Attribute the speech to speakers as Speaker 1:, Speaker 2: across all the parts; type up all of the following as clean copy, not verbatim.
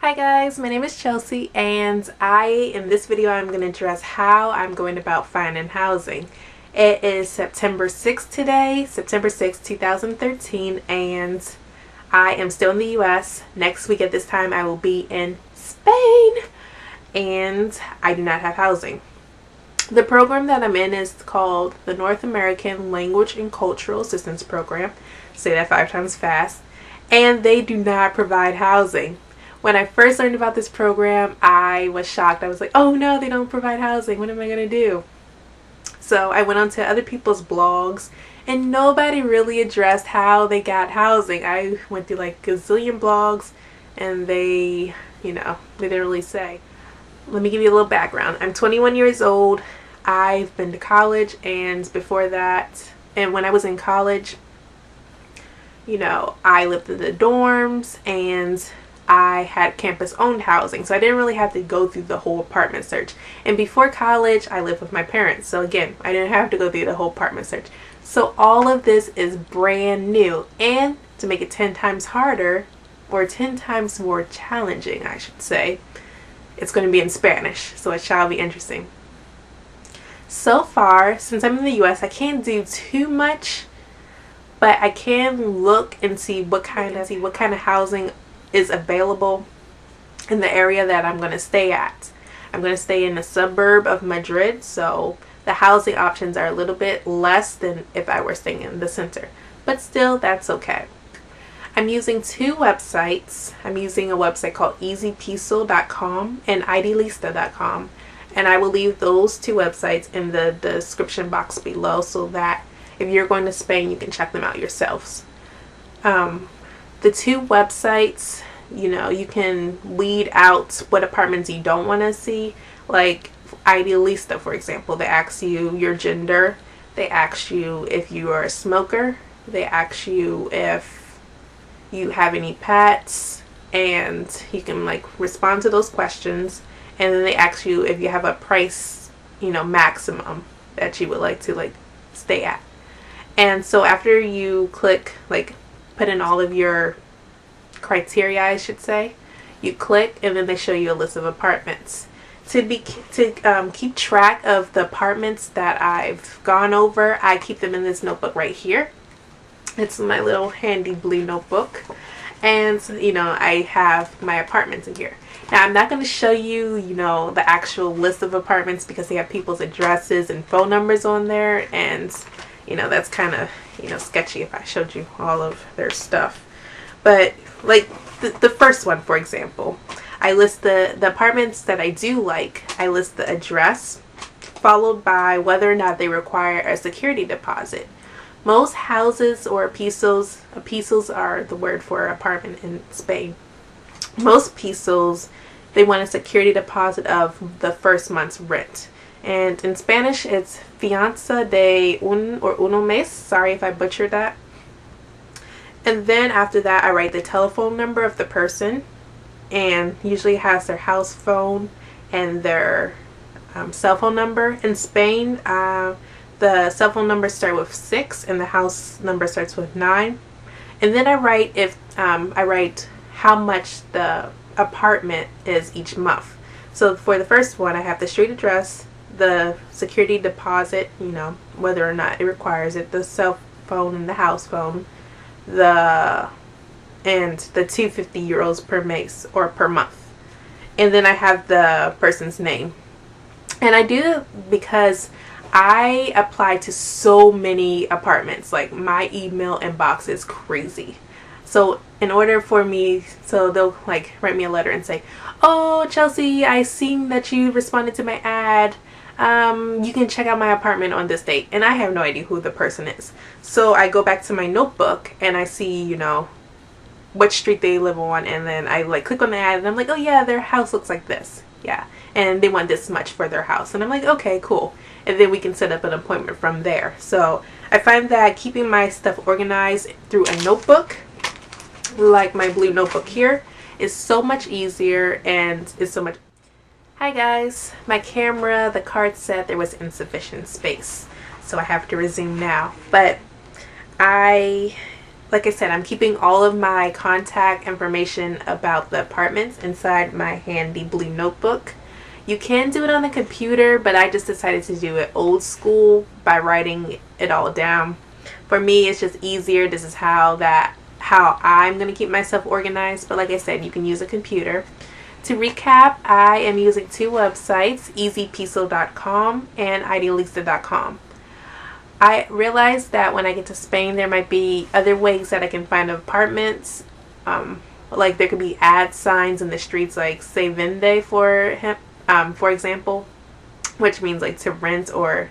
Speaker 1: Hi guys, my name is Chelsea and in this video I'm going to address how I'm going about finding housing. It is September 6th today, September 6th, 2013, and I am still in the US. Next week at this time I will be in Spain and I do not have housing. The program that I'm in is called the North American Language and Cultural Assistance Program. Say that 5 times fast. And they do not provide housing. When I first learned about this program, I was shocked. I was like, oh no, they don't provide housing. What am I going to do? So I went onto other people's blogs and nobody really addressed how they got housing. I went through like gazillion blogs and they didn't really say. Let me give you a little background. I'm 21 years old. I've been to college, and before that, and when I was in college, I lived in the dorms and I had campus owned housing, so I didn't really have to go through the whole apartment search. And before college I lived with my parents, so again I didn't have to go through the whole apartment search. So all of this is brand new, and to make it 10 times harder, or 10 times more challenging I should say, it's going to be in Spanish, so it shall be interesting. So far, since I'm in the US, I can't do too much, but I can look and see what kind of housing is available in the area that I'm going to stay at. I'm going to stay in a suburb of Madrid, so the housing options are a little bit less than if I were staying in the center, but still that's okay. I'm using 2 websites. I'm using a website called easypiso.com and idealista.com, and I will leave those 2 websites in the description box below so that if you're going to Spain you can check them out yourselves. The 2 websites, you can weed out what apartments you don't want to see. Like Idealista, for example, they ask you your gender, they ask you if you are a smoker, they ask you if you have any pets, and you can respond to those questions, and then they ask you if you have a price maximum that you would like to stay at. And so after you click put in all of your criteria, I should say, you click and then they show you a list of apartments. To keep track of the apartments that I've gone over, I keep them in this notebook right here. It's my little handy blue notebook, and I have my apartments in here. Now I'm not going to show you the actual list of apartments because they have people's addresses and phone numbers on there, and that's kind of sketchy if I showed you all of their stuff. But the first one, for example, I list the apartments that I do like. I list the address followed by whether or not they require a security deposit. Most houses, or pisos are the word for apartment in Spain. Most pisos, they want a security deposit of the first month's rent. And in Spanish, it's fianza de uno mes. Sorry if I butchered that. And then after that, I write the telephone number of the person, and usually it has their house phone and their cell phone number. In Spain, the cell phone numbers start with 6 and the house number starts with 9. And then I write how much the apartment is each month. So for the first one, I have the street address, the security deposit, whether or not it requires it, the cell phone and the house phone, and the 250 euros per mes or per month. And then I have the person's name. And I do it because I apply to so many apartments. My email inbox is crazy. So in order for me, so they'll write me a letter and say, oh Chelsea, I seen that you responded to my ad. You can check out my apartment on this date. And I have no idea who the person is. So I go back to my notebook and I see, which street they live on, and then I click on the ad and I'm like, oh yeah, their house looks like this. Yeah. And they want this much for their house. And I'm like, okay, cool. And then we can set up an appointment from there. So I find that keeping my stuff organized through a notebook, like my blue notebook here, is so much easier, and is so much... Hi guys, my camera, the card said there was insufficient space, so I have to resume now. But like I said, I'm keeping all of my contact information about the apartments inside my handy blue notebook. You can do it on the computer, but I just decided to do it old school by writing it all down. For me, it's just easier. This is how I'm going to keep myself organized. But like I said, you can use a computer. To recap, I am using two websites, easypiso.com and idealista.com. I realized that when I get to Spain, there might be other ways that I can find apartments. Like there could be ad signs in the streets, like "Se vende" for example, which means like to rent, or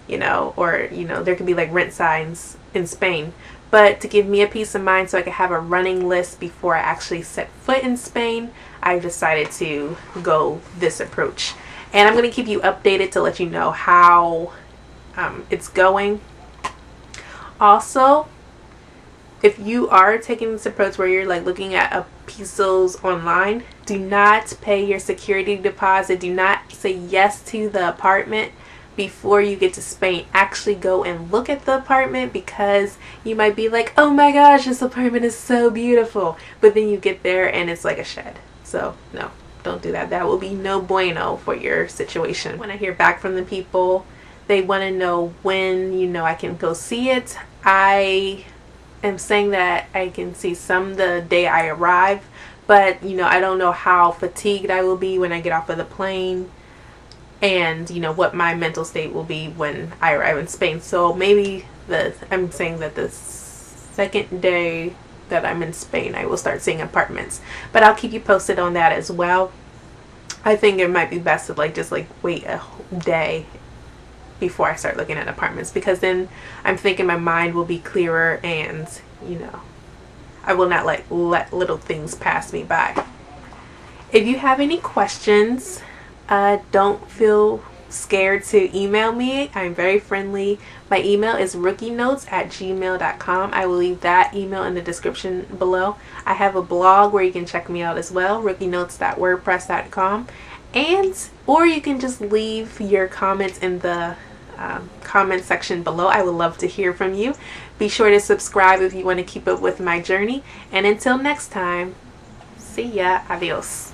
Speaker 1: there could be like rent signs in Spain. But to give me a peace of mind so I could have a running list before I actually set foot in Spain, I decided to go this approach. And I'm going to keep you updated to let you know how it's going. Also, if you are taking this approach where you're like looking at pesos online, do not pay your security deposit. Do not say yes to the apartment before you get to Spain. Actually go and look at the apartment, because you might be like, oh my gosh, this apartment is so beautiful, but then you get there and it's like a shed. So no, don't do that. That will be no bueno for your situation. When I hear back from the people, they want to know when I can go see it. I am saying that I can see some the day I arrive, but I don't know how fatigued I will be when I get off of the plane, and what my mental state will be when I arrive in Spain. So maybe I'm saying that the second day that I'm in Spain, I will start seeing apartments, but I'll keep you posted on that as well. I think it might be best to just wait a whole day before I start looking at apartments, because then I'm thinking my mind will be clearer, and I will not let little things pass me by. If you have any questions, don't feel scared to email me. I'm very friendly. My email is rookienotes@gmail.com. I will leave that email in the description below. I have a blog where you can check me out as well, rookienotes.wordpress.com, or you can just leave your comments in the comment section below. I would love to hear from you. Be sure to subscribe if you want to keep up with my journey, and until next time, see ya. Adios.